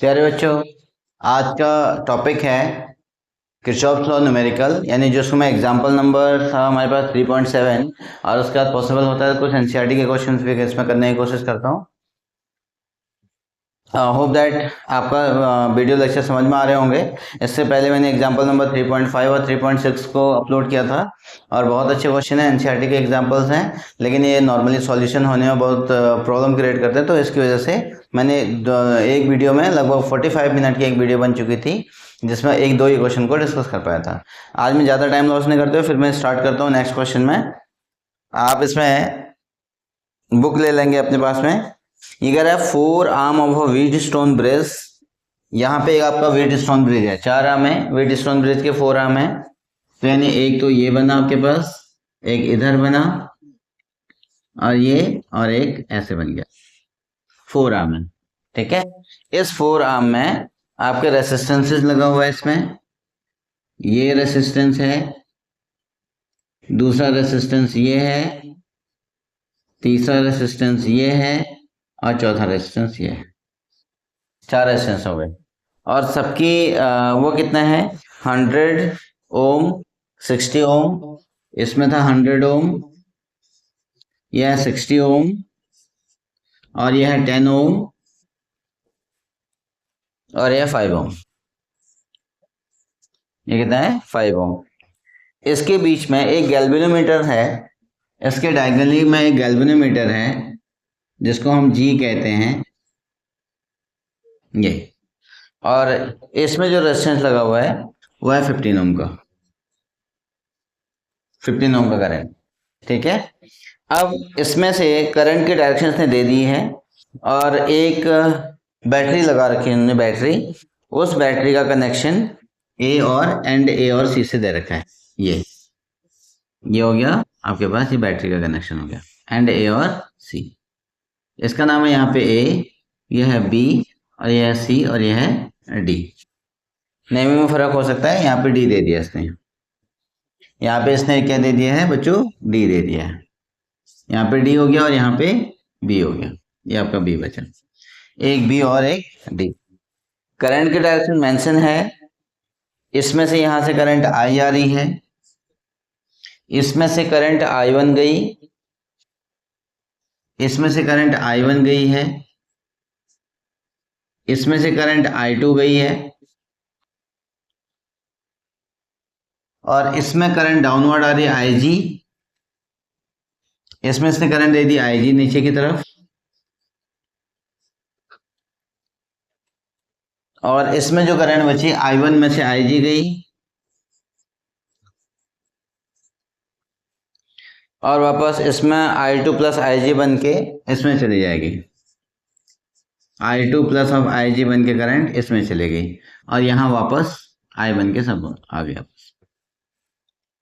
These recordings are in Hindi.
प्यारे बच्चों, आज का टॉपिक है किरचॉफ लॉ न्यूमेरिकल, यानी जो उसमें एग्जांपल नंबर था हमारे पास 3.7 और उसके बाद पॉसिबल होता है कुछ एनसीईआरटी के क्वेश्चंस भी इसमें करने की कोशिश करता हूँ। होप दैट आपका वीडियो लेक्चर समझ में आ रहे होंगे। इससे पहले मैंने एग्जांपल नंबर 3.5 और 3.6 को अपलोड किया था और बहुत अच्छे क्वेश्चन हैं, एनसीईआरटी के एग्जांपल्स हैं, लेकिन ये नॉर्मली सॉल्यूशन होने में बहुत प्रॉब्लम क्रिएट करते हैं। तो इसकी वजह से मैंने एक वीडियो में लगभग 45 मिनट की एक वीडियो बन चुकी थी जिसमें एक दो ही क्वेश्चन को डिस्कस कर पाया था। आज मैं ज़्यादा टाइम लॉस नहीं करते हुए फिर मैं स्टार्ट करता हूँ नेक्स्ट क्वेश्चन में। आप इसमें बुक ले लेंगे अपने पास में। ये कह रहा है 4 arm of a Wheatstone bridge. यहाँ पे एक आपका व्हीटस्टोन ब्रिज है, 4 आर्म है, व्हीटस्टोन ब्रिज के 4 आर्म है। तो यानी एक तो ये बना आपके पास, एक इधर बना और ये, और एक ऐसे बन गया। 4 आर्म है, ठीक है। इस 4 आर्म में आपके रेसिस्टेंसेस लगा हुआ है। इसमें ये रेसिस्टेंस है, दूसरा रेसिस्टेंस ये है, तीसरा रेसिस्टेंस ये है और चौथा रेजिस्टेंस ये है। 4 रेजिस्टेंस हो गए और सबकी वो कितना है, 100 ओम, 60 ओम। इसमें था 100 ओम, यह है 60 ओम और यह है 10 ओम और यह 5 ओम। ये कितना है, 5 ओम। इसके बीच में एक गैल्वेनोमीटर है, इसके डायगोनली में एक गैल्वेनोमीटर है जिसको हम जी कहते हैं ये, और इसमें जो रेजिस्टेंस लगा हुआ है वो है 15 ओम का, 15 ओम का करंट, ठीक है। अब इसमें से करंट की डायरेक्शन इसने दे दी है और एक बैटरी लगा रखी है उन्होंने, बैटरी, उस बैटरी का कनेक्शन ए और एंड ए और सी से दे रखा है। ये हो गया आपके पास, ये बैटरी का कनेक्शन हो गया, एंड ए और सी। इसका नाम है यहाँ पे ए, यह है बी और यह है सी और यह है डी। नेम में फर्क हो सकता है, यहाँ पे डी दे दिया इसने, यहाँ पे इसने क्या दे दिया है बच्चों, डी दे दिया है। यहाँ पे डी हो गया और यहाँ पे बी हो गया, ये आपका बी बचा, एक बी और एक डी। करंट की डायरेक्शन मेंशन है, इसमें से यहाँ से करंट आई आ रही है, इसमें से करंट I1 गई, इसमें से करंट I1 गई है, इसमें से करंट I2 गई है और इसमें करंट डाउनवर्ड आ रही है IG, इसमें इसने करंट दे दी IG नीचे की तरफ, और इसमें जो करंट बची I1 में से IG गई और वापस इसमें I2 प्लस IG बन के इसमें चली जाएगी, I2 प्लस ऑफ IG बन के करंट इसमें चली गई और यहाँ वापस I बन के सब आ गया,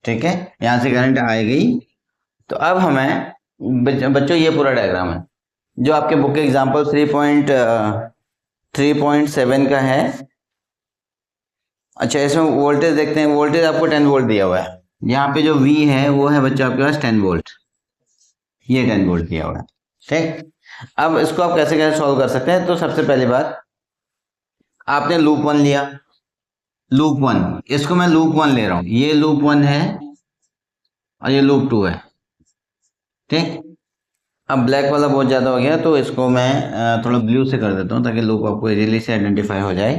ठीक है। यहाँ से करंट आ गई। तो अब हमें बच्चों ये पूरा डायग्राम है जो आपके बुक के एग्जाम्पल 3.7 का है। अच्छा, इसमें वोल्टेज देखते हैं। वोल्टेज आपको 10 वोल्ट दिया हुआ है, यहाँ पे जो V है वो है बच्चों आपके पास 10 वोल्ट, ये 10 वोल्ट दिया हुआ है, ठीक। अब इसको आप कैसे कैसे सॉल्व कर सकते हैं। तो सबसे पहली बात, आपने लूप 1 लिया, लूप 1, इसको मैं लूप 1 ले रहा हूं, ये लूप 1 है और ये लूप 2 है, ठीक। अब ब्लैक वाला बहुत ज़्यादा हो गया तो इसको मैं थोड़ा ब्लू से कर देता हूँ ताकि लूप आपको इजीली से आइडेंटिफाई हो जाए।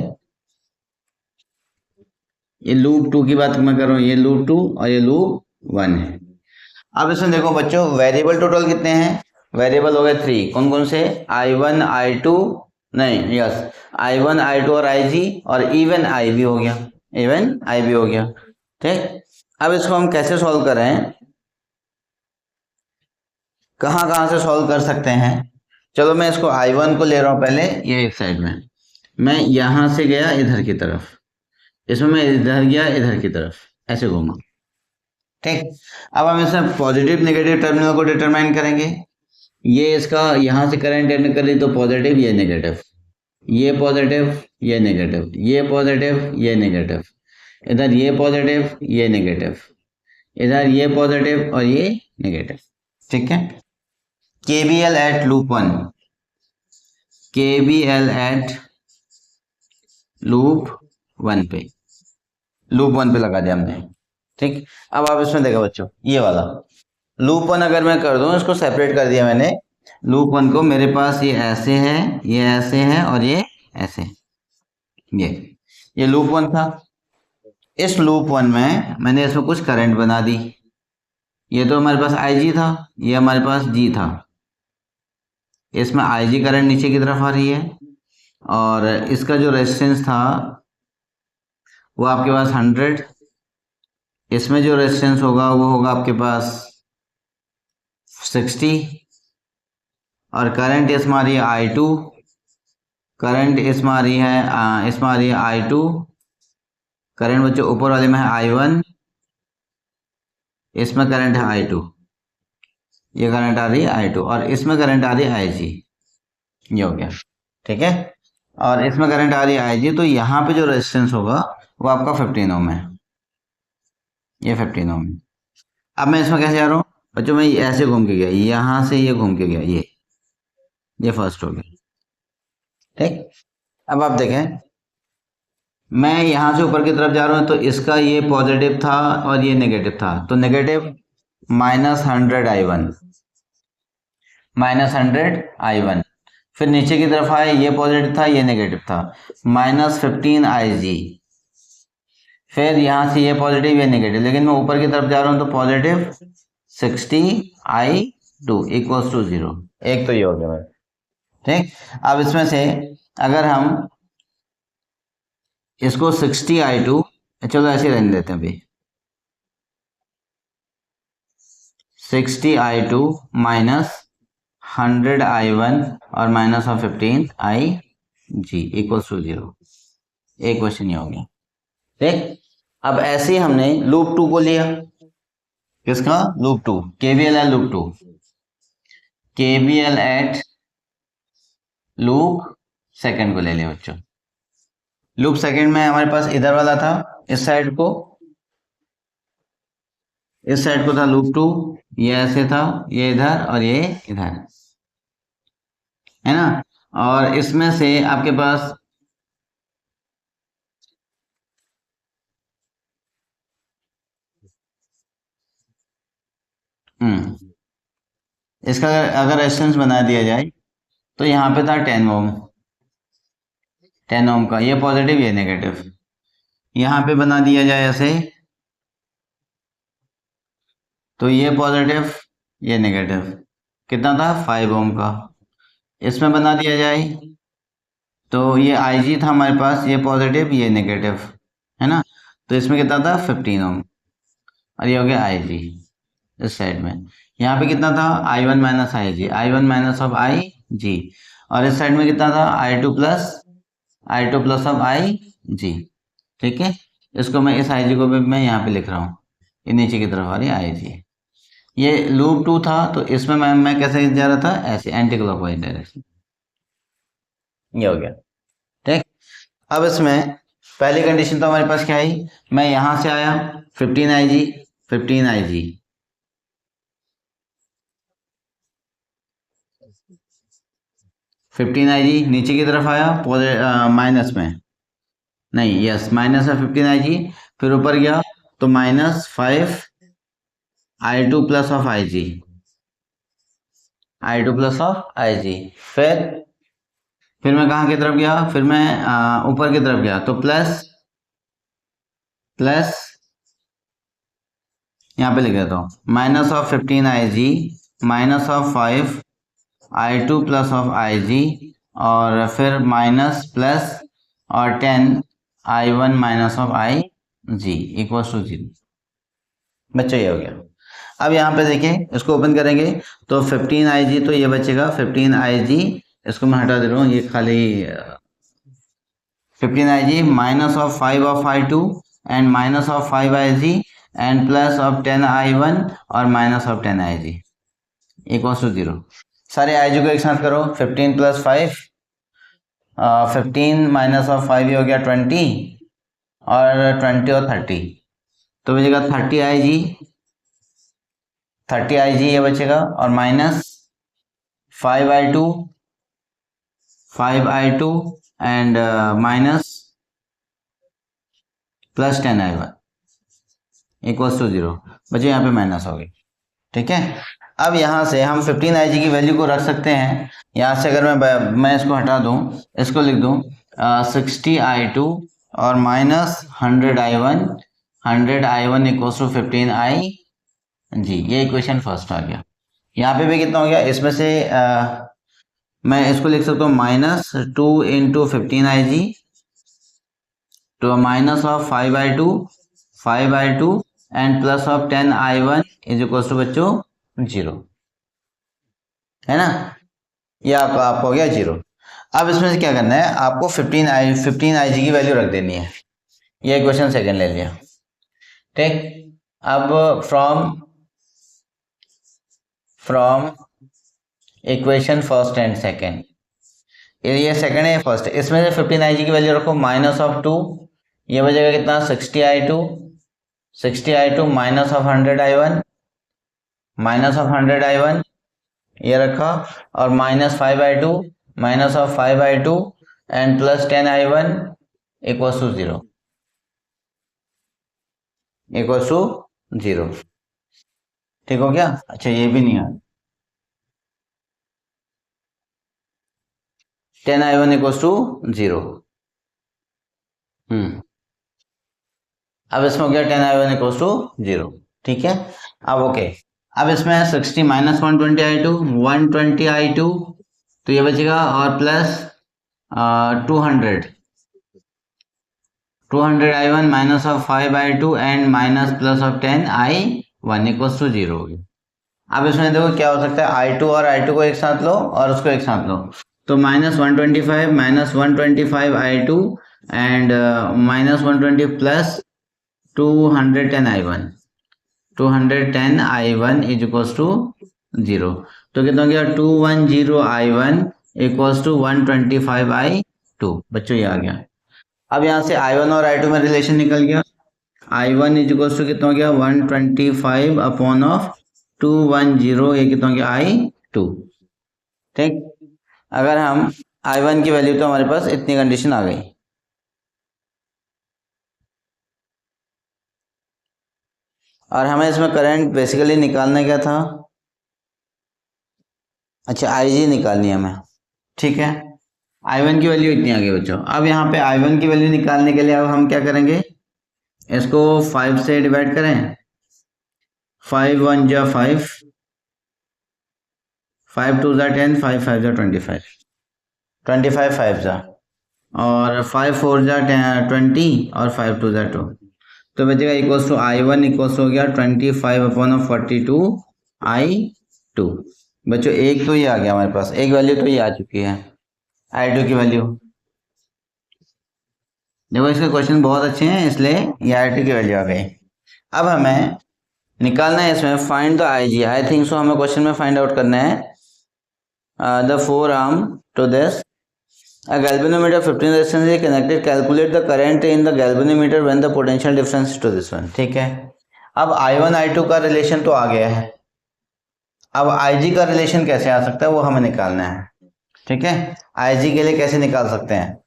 ये लूप 2 की बात मैं कर रहा हूँ, ये लूप 2 और ये लूप 1 है। अब इसमें देखो बच्चों, वेरिएबल टोटल कितने हैं, वेरिएबल हो गए 3, कौन कौन से, I1 I2, नहीं यस, I1 I2 और IG, और इवन I भी हो गया, इवन I भी हो गया, ठीक। अब इसको हम कैसे सॉल्व करें, कहाँ कहाँ से सॉल्व कर सकते हैं। चलो मैं इसको I1 को ले रहा हूँ पहले, ये एक साइड में, मैं यहां से गया इधर की तरफ, इसमें मैं इधर गया इधर की तरफ, ऐसे घूमा, ठीक। अब हम इसमें पॉजिटिव नेगेटिव टर्मिनल को डिटरमाइन करेंगे। ये इसका यहां से करंट एंटर करी तो पॉजिटिव, ये नेगेटिव, ये पॉजिटिव, ये नेगेटिव, ये पॉजिटिव, ये नेगेटिव, इधर ये पॉजिटिव, ये नेगेटिव, इधर ये पॉजिटिव और ये नेगेटिव, ठीक है। KVL at loop 1, KVL at loop one पे, लूप वन पे लगा दिया हमने। ठीक, अब आप इसमें देखो बच्चों, ये वाला लूप वन अगर मैं कर दूं, इसको सेपरेट कर दिया मैंने। लूप वन को मेरे पास ये ऐसे है, ये ऐसे है और ये ऐसे, ये लूप वन था। इस लूप वन में मैंने इसमें कुछ करंट बना दी। ये तो हमारे पास आई जी था, ये हमारे पास जी था। इसमें आई जी करंट नीचे की तरफ आ रही है, और इसका जो रेजिस्टेंस था वो आपके पास 100। इसमें जो रेजिस्टेंस होगा वो होगा आपके पास 60, और करंट इसमें आ रही है I2, करंट इसमें आ रही है इसमें आ रही है I2, करंट बच्चों ऊपर वाले में है I1, इसमें करंट है I2, ये करंट आ रही है I2, और इसमें करंट आ रही है IG, ये हो गया। ठीक है, और इसमें करंट आ रही है IG, तो यहाँ पे जो रेजिस्टेंस होगा वो आपका 15 ओम है, ये 15 ओम है। अब मैं इसमें कैसे जा रहा हूँ बच्चों, मैं ऐसे घूम के गया, यहाँ से ये घूम के गया, ये फर्स्ट हो गया। ठीक, अब आप देखें, मैं यहाँ से ऊपर की तरफ जा रहा हूँ, तो इसका ये पॉजिटिव था और ये नेगेटिव था, तो नेगेटिव -100 I1, -100 I1। फिर नीचे की तरफ आए, ये पॉजिटिव था, ये नेगेटिव था, -15 IG। फिर यहाँ से ये पॉजिटिव, ये नेगेटिव, लेकिन मैं ऊपर की तरफ जा रहा हूँ तो पॉजिटिव 60 I2 इक्वल्स टू 0। एक तो ये हो गया मेरा। ठीक, अब इसमें से अगर हम इसको 60 I2, चलो ऐसे रहने देते हैं अभी, 60 I2 माइनस 100 I1 और minus of 15 IG equals to 0। एक क्वेश्चन ये हो गया। ठीक, अब ऐसे ही हमने लूप 2 को लिया, किसका, लूप 2, KVL है loop 2, KVL at loop second को ले लिया बच्चों। लूप सेकंड में हमारे पास इधर वाला था, इस साइड को, इस साइड को था लूप 2, ये ऐसे था, ये इधर और ये इधर, है ना। और इसमें से आपके पास इसका अगर रेजिस्टेंस बना दिया जाए, तो यहाँ पे था 10 ओम, 10 ओम का, ये पॉजिटिव ये नेगेटिव, यहाँ पे बना दिया जाए ऐसे, तो ये पॉजिटिव ये नेगेटिव, कितना था 5 ओम का। इसमें बना दिया जाए तो ये IG था हमारे पास, ये पॉजिटिव ये नेगेटिव, है ना, तो इसमें कितना था 15 ओम, और ये हो गया IG इस साइड में। यहाँ पे कितना था I1 minus IG, I1 minus of IG, और इस साइड में कितना था I2 प्लस ऑफ IG। ठीक है, इसको मैं इस IG को भी मैं यहाँ पे लिख रहा हूँ, ये नीचे की तरफ आ रही है IG। ये लूप 2 था, तो इसमें मैं कैसे जा रहा था, ऐसे एंटी क्लॉकवाइज डायरेक्शन, ये हो गया। ठीक, अब इसमें पहली कंडीशन तो हमारे पास क्या है, मैं यहां से आया 15 IG, 15 IG, नीचे की तरफ आया माइनस में, नहीं यस माइनस है 15 IG, फिर ऊपर गया तो -5 I2 plus of IG, I2 plus of IG। फिर मैं कहाँ की तरफ गया, फिर मैं ऊपर की तरफ गया, तो प्लस यहाँ पे लिख देता हूँ, minus of 15 IG minus of 5 I2 plus of IG, और फिर माइनस प्लस और 10 I1 minus of IG equals to 0। बच्चों ये हो गया। अब यहाँ पे देखिए, इसको ओपन करेंगे तो 15 IG, तो ये बचेगा 15 IG, इसको मैं हटा दे रहा हूँ, ये खाली 15 IG minus of 5 of I2 and minus of 5 IG and plus of 10 I1 और minus of 10 IG equals to 0। सारे IG को एक साथ करो, 15 प्लस 5, 15 माइनस ऑफ 5 ये हो गया 20, और 20 और 30, तो बचेगा 30 IG ये बचेगा, और minus 5 I2 and minus plus 10i1 equals to 0। बच्चों यहाँ पे माइनस हो गई, ठीक है। अब यहाँ से हम 15Ig की वैल्यू को रख सकते हैं। यहाँ से अगर मैं इसको हटा दूँ, इसको लिख दूँ 60i2 और minus 100i1 equals to 15i जी, ये इक्वेशन फर्स्ट आ गया। यहाँ पे भी कितना हो गया, इसमें से मैं इसको लिख सकता हूँ माइनस 2 इंटू 15Ig तो minus of 5i2 and plus of 10i1 is equal to बच्चों 0, है ना। ये आपका हो गया 0। अब इसमें से क्या करना है, आपको 15Ig की वैल्यू रख देनी है। ये इक्वेशन सेकंड ले लिया, ठीक। अब from equation first and second, ये सेकंड है, ये फर्स्ट है। इसमें से 15Ig की वैल्यू रखो माइनस ऑफ 2, ये बचेगा कितना 60i2 माइनस ऑफ 100i1 ये रखा, और minus 5i2 and plus 10i1 equals to 0 ठीक हो गया। अच्छा ये भी नहीं है, 10i1 इक्वल्स टू 0। अब इसमें हो गया 10i1 इक्वल्स टू 0, ठीक है। अब ओके, अब इसमें 60 माइनस 120i2 तो ये बचेगा, और plus 200i1 minus of 5i2 and minus plus of 10i1 equals to 0 हो गया। अब इसमें देखो क्या हो सकता है, i2 और i2 को एक साथ लो और उसको एक साथ लो, तो minus 125i2 and minus 120 plus 210i1 is equals to 0। तो कितना हो गया, 210i1 इक्वल्स टू 125i2। बच्चों ये आ गया। अब यहाँ से i1 और i2 में रिलेशन निकल गया, i1 इज इक्वल्स टू कितना हो गया 125 अपॉन ऑफ 210, ये कितना हो गया i2, ठीक। अगर हम i1 की वैल्यू, तो हमारे पास इतनी कंडीशन आ गई। और हमें इसमें करंट बेसिकली निकालना क्या था, अच्छा Ig निकालनी है हमें, ठीक है। i1 की वैल्यू इतनी आ गई बच्चों। अब यहाँ पे i1 की वैल्यू निकालने के लिए अब हम क्या करेंगे, इसको 5 से डिवाइड करें, 5 1 जा 5, 5 2 जा 10, 5 5 जा 25, 25 5 जा, और 5 4 जा 20 और 5 2 जा 2, तो बचेगा इक्वल्स टू i1 इक्वल्स हो गया 25 अपॉन 42i2। बच्चों एक तो ये आ गया हमारे पास, एक वैल्यू तो ये आ चुकी है i2 की वैल्यू। देखो इसके क्वेश्चन बहुत अच्छे हैं, इसलिए ये i2 की वैल्यू आ गई। अब हमें निकालना है इसमें find the Ig। I think so हमें क्वेश्चन में फाइंड आउट करना है the 4 arm to this a galvanometer 15 resistance is connected, calculate the current in the galvanometer when the potential difference is to this one, ठीक है। अब i1 i2 का रिलेशन तो आ गया है, अब Ig का रिलेशन कैसे आ सकता है वो हमें निकालना है, ठीक है। Ig के लिए कैसे निकाल सकते हैं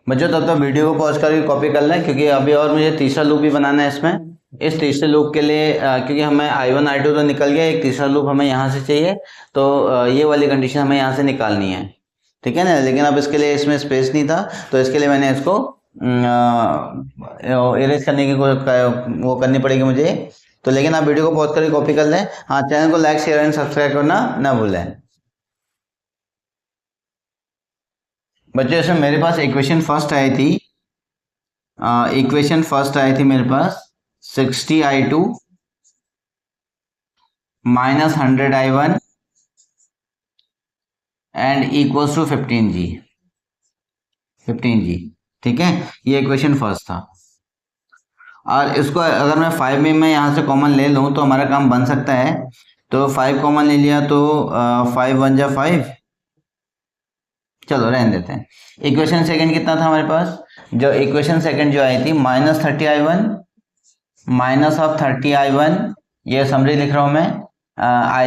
बच्चों, तब तक वीडियो को पॉज करके कॉपी कर लें, क्योंकि अभी और मुझे तीसरा लूप भी बनाना है इसमें। इस तीसरे लूप के लिए क्योंकि हमें i1 i2 तो निकल गया, एक तीसरा लूप हमें यहाँ से चाहिए, तो ये वाली कंडीशन हमें यहाँ से निकालनी है, ठीक है ना। लेकिन अब इसके लिए इसमें स्पेस नहीं था, तो इसके लिए मैंने इसको इरेज करने की वो करनी पड़ेगी मुझे। तो लेकिन आप वीडियो को पॉज करके कॉपी कर लें। हाँ, चैनल को लाइक शेयर एंड सब्सक्राइब करना ना भूलें। बच्चों इसमें मेरे पास इक्वेशन फर्स्ट आई थी, मेरे पास 60i2 minus 100i1 and equals to 15G, ठीक है। ये इक्वेशन फर्स्ट था। और इसको अगर मैं 5 में मैं यहाँ से कॉमन ले लूँ तो हमारा काम बन सकता है। तो 5 कॉमन ले लिया तो 5 1 जा 5, चलो रहने देते हैं। इक्वेशन सेकंड कितना था हमारे पास, जो इक्वेशन सेकंड जो आई थी minus 30i1 minus of 30i1, ये समरी लिख रहा हूँ मैं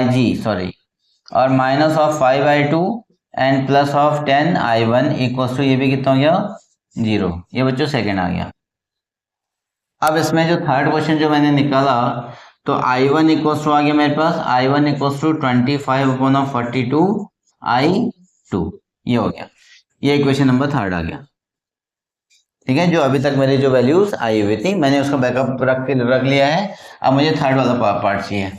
Ig सॉरी, और minus of 5i2 and plus of 10i1 equals to, ये भी कितना हो गया 0, ये बच्चों सेकेंड आ गया। अब इसमें जो थर्ड क्वेश्चन जो मैंने निकाला, तो I1 इक्वल्स टू आ गया मेरे पास, I1 इक्वल्स टू 25/42 I2, ये हो गया। ये इक्वेशन नंबर थर्ड आ गया। ठीक है, जो अभी तक मेरी जो वैल्यूज आई हुई थी मैंने उसका बैकअप रख लिया है। अब मुझे थर्ड वाला पार्ट चाहिए।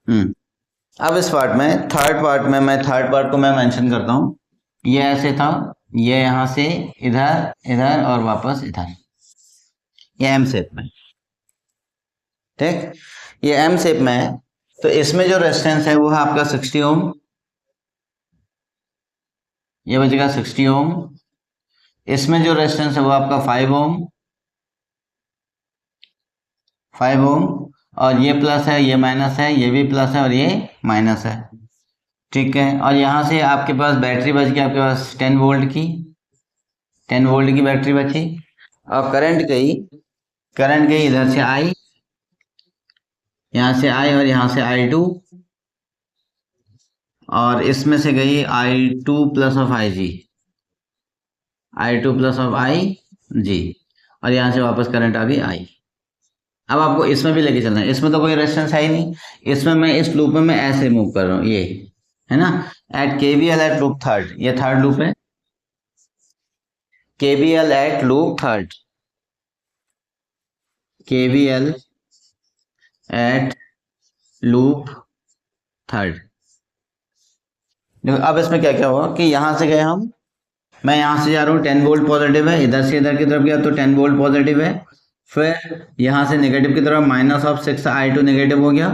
हम्म अब इस पार्ट में, थर्ड पार्ट में, मैं थर्ड पार्ट को मैं मेंशन करता हूँ। ये ऐसे था, ये यहाँ से इधर इधर और वापस इधर, ये एम शेप में। ठीक, ये एम शेप में है। तो इसमें जो रेजिस्टेंस है वो है आपका 60 ओम, ये बचेगा 60 ओम। इसमें जो रेजिस्टेंस है वो आपका 5 ओम, 5 ओम। और ये प्लस है, ये माइनस है, ये भी प्लस है और ये माइनस है। ठीक है, और यहाँ से आपके पास बैटरी बच गई, आपके पास 10 वोल्ट की, 10 वोल्ट की बैटरी बची। और करंट गई इधर से आई, यहाँ से आई और यहाँ से I2, और इसमें से गई I2 plus of IG, I2 plus of IG, और यहाँ से वापस करंट आ गई I। अब आपको इसमें भी लेके चलना है, इसमें तो कोई रेजिस्टेंस है ही नहीं, इसमें मैं इस लूप में मैं ऐसे मूव कर रहा हूँ, ये है ना, at KVL at loop third, ये थर्ड लूप है, KVL at loop third, KVL at loop third. देखो अब इसमें क्या क्या हुआ कि यहाँ से गए हम, मैं यहाँ से जा रहा हूँ, 10 वोल्ट पॉजिटिव है, इधर से इधर की तरफ गया तो 10 वोल्ट पॉजिटिव है। फिर यहाँ से नेगेटिव की तरफ माइनस ऑफ 6 I2 नेगेटिव हो गया,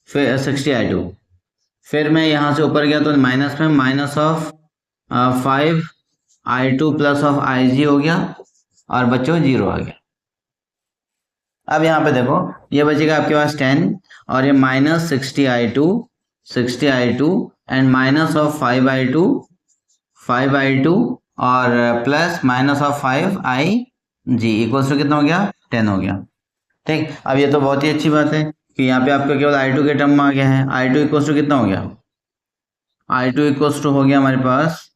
फिर 60 I2। फिर मैं यहाँ से ऊपर गया तो माइनस में minus of 5 I2 plus of IG हो गया, और बच्चों 0 आ गया। अब यहाँ पे देखो, ये बचेगा आपके पास 10 और ये minus 60 I2 and minus of 5 I2 और plus minus of 5 IG equals to कितना हो गया, 10 हो गया। ठीक, अब ये तो बहुत ही अच्छी बात है कि यहाँ पे आपका केवल I2 के टर्म में आ गया है। I2 इक्वल्स टू कितना हो गया, I2 इक्वल्स टू हो गया हमारे पास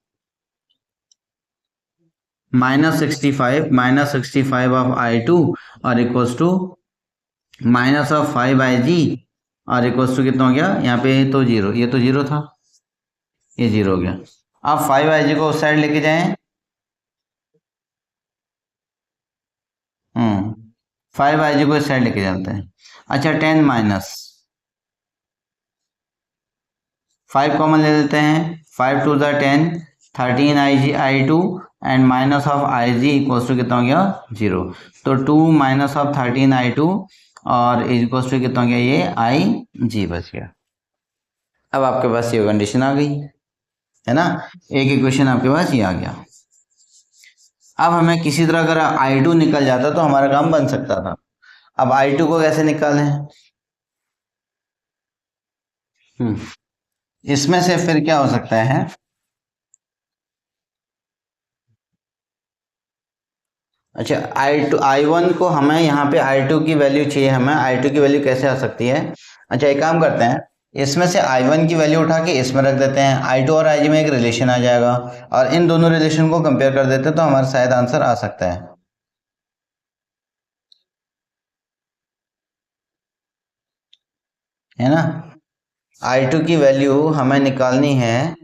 -65 ऑफ I2 और equals to minus of 5 IG और इक्वल्स टू कितना हो गया, यहाँ पे तो 0, ये तो 0 था, ये 0 हो गया। अब 5 IG को उस साइड लेके जाएं, 5 IG को इस साइड लेके जाते हैं। अच्छा, 10 माइनस 5 कॉमन ले लेते हैं, 5 to 10, 13 IG I2 and minus of IG equals to कितना हो गया, 0। तो 2 माइनस ऑफ 13 I2 और इक्वल्स टू कितना हो गया, ये IG बच गया। अब आपके पास ये कंडीशन आ गई है ना, एक इक्वेशन आपके पास ये आ गया। अब हमें किसी तरह अगर I2 निकल जाता तो हमारा काम बन सकता था। अब I2 को कैसे निकालें, इसमें से फिर क्या हो सकता है, अच्छा I1 को हमें यहाँ पे I2 की वैल्यू चाहिए, हमें I2 की वैल्यू कैसे आ सकती है। अच्छा, एक काम करते हैं, इसमें से I1 की वैल्यू उठा के इसमें रख देते हैं, I2 और IG में एक रिलेशन आ जाएगा, और इन दोनों रिलेशन को कंपेयर कर देते हैं तो हमारा शायद आंसर आ सकता है ना। I2 की वैल्यू हमें निकालनी है,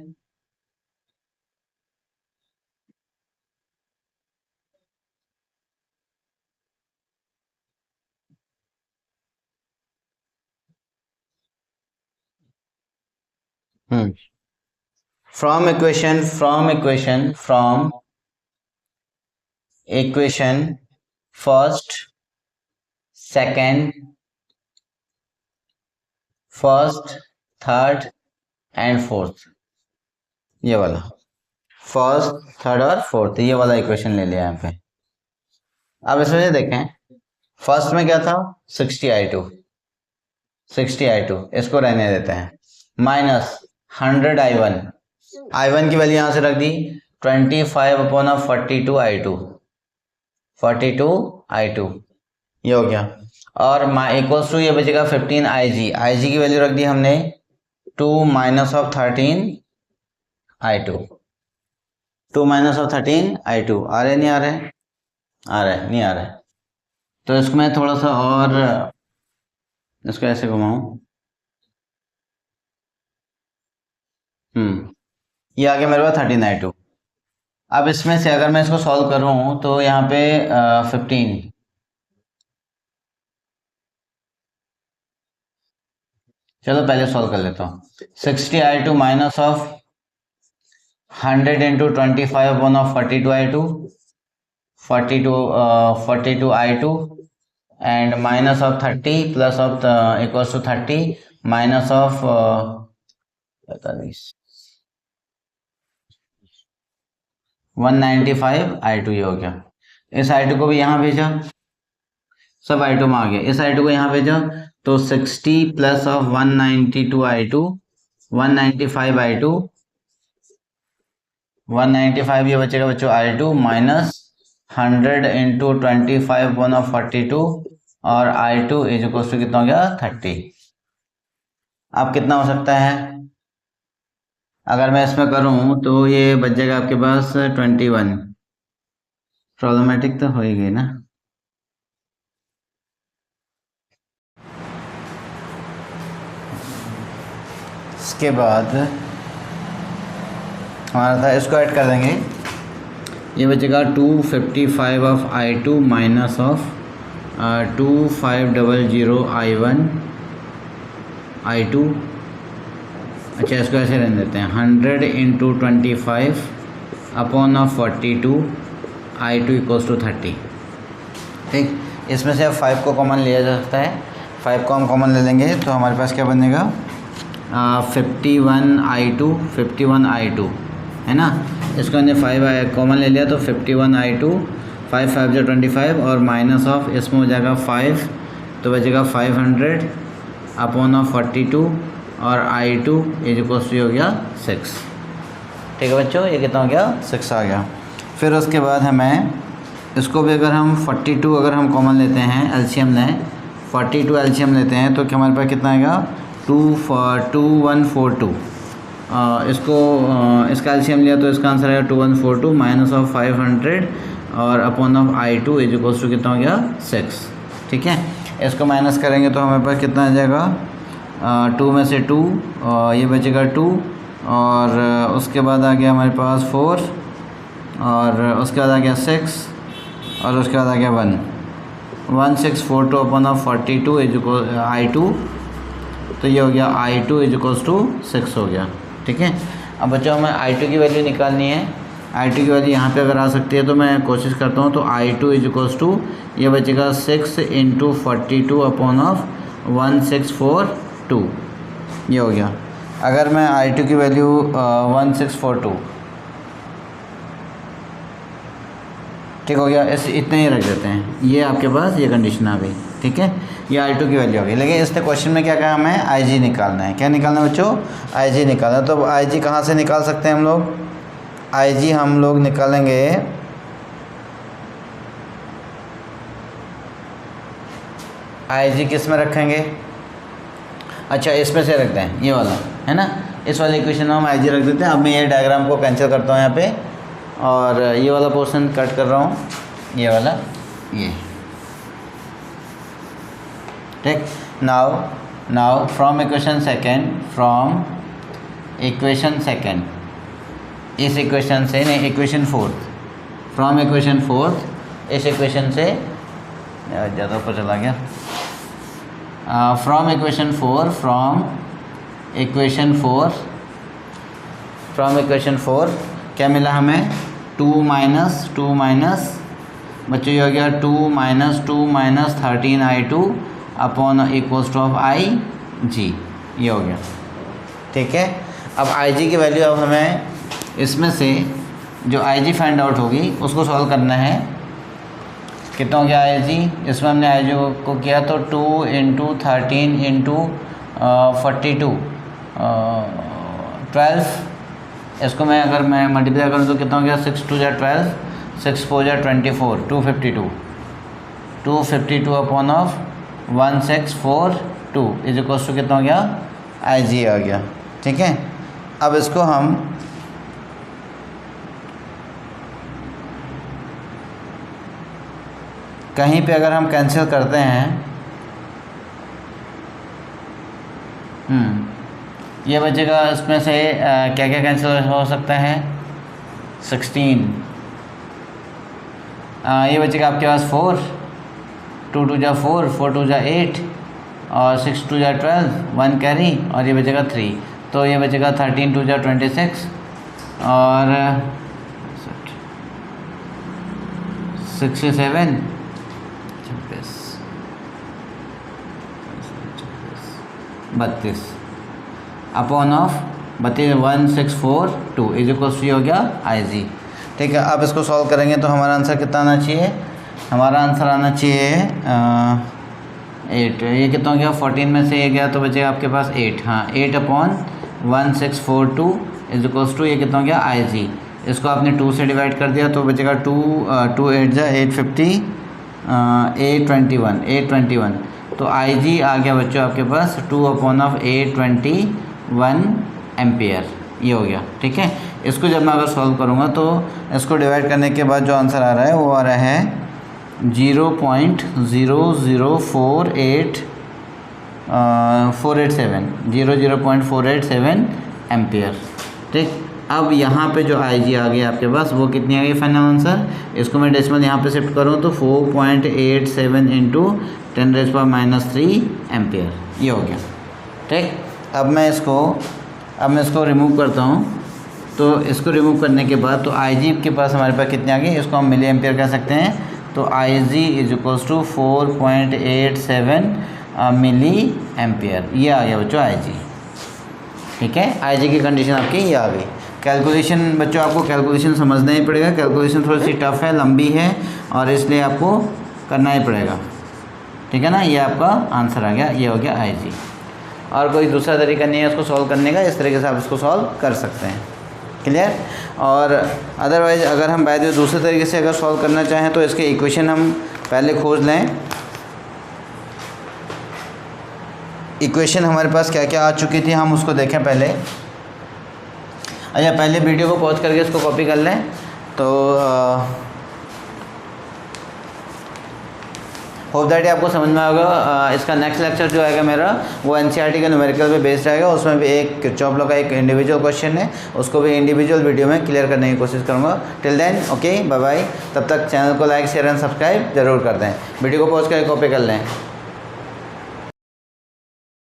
from equation first second third and fourth, ये वाला फर्स्ट थर्ड और फोर्थ, ये वाला इक्वेशन ले लिया यहाँ पे। अब इसमें से देखें, फर्स्ट में क्या था, 60 I2, इसको रहने देते हैं, माइनस 100 I1 की वैल्यू यहां से रख दी, 25/42 I2, ये हो गया। और इक्वल्स टू ये बचेगा 15 IG। IG की वैल्यू रख दी हमने 2 minus of 13 I2। 2 minus of 13 I2 आ रहे नहीं आ रहे? आ रहा है, नहीं आ रहा है। तो इसको मैं थोड़ा सा और इसको ऐसे घुमाऊं। ये आ गया मेरे पास 13I2। अब इसमें से अगर मैं इसको सॉल्व करूं तो यहाँ पे 15, चलो पहले सॉल्व कर लेता हूँ। 60I2 minus of 100 into 25 one of 42I2, 42I2 and minus of 30 plus of equals to 30 minus of 195I2 ये हो गया। इस I2 को भी यहाँ भेजा, सब I2 में आ गया। इस I2 को यहाँ भेजा तो 60 प्लस ऑफ 192I2, 195I2, 195 ये बचेगा बच्चों I2 minus 100 into 25 one of 42 और I2 इज इक्वल टू कितना हो गया 30। अब कितना हो सकता है? अगर मैं इसमें करूं तो ये बच जाएगा आपके पास 21। प्रॉब्लमेटिक तो हो ही गई ना। इसके बाद हमारा था, इसको ऐड कर देंगे। ये बचेगा 255 of I2 minus of 2500 I1 I2। अच्छा, इसको ऐसे रहने देते हैं 100 into 25 upon of 42 I2 equals to 30। ठीक, इसमें से अब 5 को कॉमन लिया जा सकता है। 5 को हम कॉमन ले लेंगे तो हमारे पास क्या बनेगा 51I2, 51I2 है ना। इसको हमने 5 कॉमन ले लिया तो 51I2, 5 5 जो 25 और माइनस ऑफ इसमें हो जाएगा 5 तो बचेगा 500 अपॉन ऑफ 42 और I2 इज इक्वल टू हो गया 6। ठीक है बच्चों, ये कितना हो गया 6 आ गया। फिर उसके बाद हमें इसको भी अगर हम 42 अगर हम कॉमन लेते हैं, एलसीएम लें 42 एलसीएम लेते हैं तो क्या हमारे पास कितना आएगा 2142। इसका एलसीएम लिया तो इसका आंसर आएगा 2142 माइनस ऑफ 500 और upon of I2 is equal to कितना हो गया 6। ठीक है, इसको माइनस करेंगे तो हमारे पास कितना आ जाएगा 2 में से 2 ये बचेगा 2 और उसके बाद आ गया हमारे पास 4 और उसके बाद आ गया 6 और उसके बाद आ गया 1। 1642 upon of 42 is equal I2, तो ये हो गया I2 इज इक्वल्स टू 6 हो गया। ठीक है, अब बच्चों हमें I2 की वैल्यू निकालनी है। I2 की वैल्यू यहाँ पे अगर आ सकती है तो मैं कोशिश करता हूँ। तो I2 इज इक्वल्स टू ये बचेगा 6 इंटू 42 अपॉन ऑफ 1642 ये हो गया। अगर मैं I2 की वैल्यू 1642 ठीक हो गया, ऐसे इतने ही रख देते हैं। ये आपके पास ये कंडीशन आ गई। ठीक है, ये I2 की वैल्यू आ गई। लेकिन इसने क्वेश्चन में क्या कहा हमें IG निकालना है। क्या निकालना है बच्चों? IG निकालना है। तो IG कहाँ से निकाल सकते हैं हम लोग? IG हम लोग निकालेंगे IG किस में रखेंगे? अच्छा, इसमें से रखते हैं, ये वाला है ना। इस वाले इक्वेशन में हम IG रख देते हैं। अब मैं ये डायग्राम को कैंसिल करता हूँ यहाँ पे और ये वाला पोर्शन कट कर रहा हूँ, ये वाला ये। ठीक, नाउ फ्रॉम इक्वेशन सेकेंड इस इक्वेशन से नहीं, इक्वेशन 4 फ्रॉम इक्वेशन 4 इस इक्वेशन से ज़्यादा ऊपर चला गया। फ्रॉम इक्वेशन 4 क्या मिला हमें 2 माइनस बच्चों ये हो गया 2 minus 13I2 upon equals two of IG ये हो गया। ठीक है, अब IG की वैल्यू अब हमें इसमें से जो IG फाइंड आउट होगी उसको सॉल्व करना है। कितना हो गया IG? इसमें हमने IG को किया तो 2 इंटू 13 इंटू 42 12। इसको मैं अगर मैं मल्टीप्लाई करूँ तो कितना हो गया 6 2 जा 12, 6 4 जा 24, 252 upon of 1642 is equal to कितना हो गया, IG आ गया। ठीक है, अब इसको हम कहीं पे अगर हम कैंसिल करते हैं, ये बचेगा, इसमें से क्या क्या कैंसिल हो सकता है, 16, ये बचेगा आपके पास 4, 2 2 जा 4, 4 2 जा 8 और 6 2 जा 12, 1 कैरी और ये बचेगा 3, तो ये बचेगा 13 2 जा 26 और 67 32 upon of 1642 is equal to हो गया IG। ठीक है, अब इसको सॉल्व करेंगे तो हमारा आंसर कितना आना चाहिए, हमारा आंसर आना चाहिए 8। ये कितना हो गया, 14 में से ये गया तो बचेगा आपके पास 8। हाँ, 8 अपॉन 1642 इज इक्वल टू ये कितना हो गया IG। इसको आपने 2 से डिवाइड कर दिया तो बचेगा 2 8 जा 850 821 तो IG आ गया बच्चों आपके पास 2 अपॉन ऑफ 821 एम्पियर, ये हो गया। ठीक है, इसको जब मैं अगर सॉल्व करूँगा तो इसको डिवाइड करने के बाद जो आंसर आ रहा है वो आ रहा है 0.487 एम्पियर। ठीक, अब यहाँ पे जो IG आ गया आपके पास वो कितनी आ गई फाइनल आंसर, इसको मैं डेसिमल यहाँ पे शिफ्ट करूँ तो 4.87 इंटू 10⁻³ एम्पियर, ये हो गया। ठीक, अब मैं इसको रिमूव करता हूँ, तो इसको रिमूव करने के बाद तो IG के पास हमारे पास कितने आ गए, इसको हम मिली एम्पियर कह सकते हैं, तो IG is equals to 4.87 milliampere, ये आ गया बच्चों IG। ठीक है, IG की कंडीशन आपकी ये आ गई। कैलकुलेशन बच्चों आपको कैलकुलेशन समझना ही पड़ेगा, कैलकुलेशन थोड़ी सी टफ है, लंबी है और इसलिए आपको करना ही पड़ेगा। ठीक है ना, ये आपका आंसर आ गया, ये हो गया IG। और कोई दूसरा तरीका नहीं है इसको सॉल्व करने का, इस तरीके से आप इसको सॉल्व कर सकते हैं। क्लियर, और अदरवाइज़ अगर हम बाय द वे दूसरे तरीके से अगर सॉल्व करना चाहें तो इसके इक्वेशन हम पहले खोज लें। इक्वेशन हमारे पास क्या क्या आ चुकी थी हम उसको देखें पहले। अच्छा, पहले वीडियो को पॉज करके इसको कॉपी कर लें। तो होप दैट आपको समझ में आएगा। इसका नेक्स्ट लेक्चर जो आएगा मेरा वो NCERT के न्यूमेरिकल पे बेस्ड रहेगा। उसमें भी एक किरचॉफ लॉ का एक इंडिविजुअल क्वेश्चन है, उसको भी इंडिविजुअल वीडियो में क्लियर करने की कोशिश करूँगा। Till then okay, bye bye. तब तक चैनल को लाइक शेयर एंड सब्सक्राइब जरूर कर दें। वीडियो को पॉज करके कॉपी कर लें।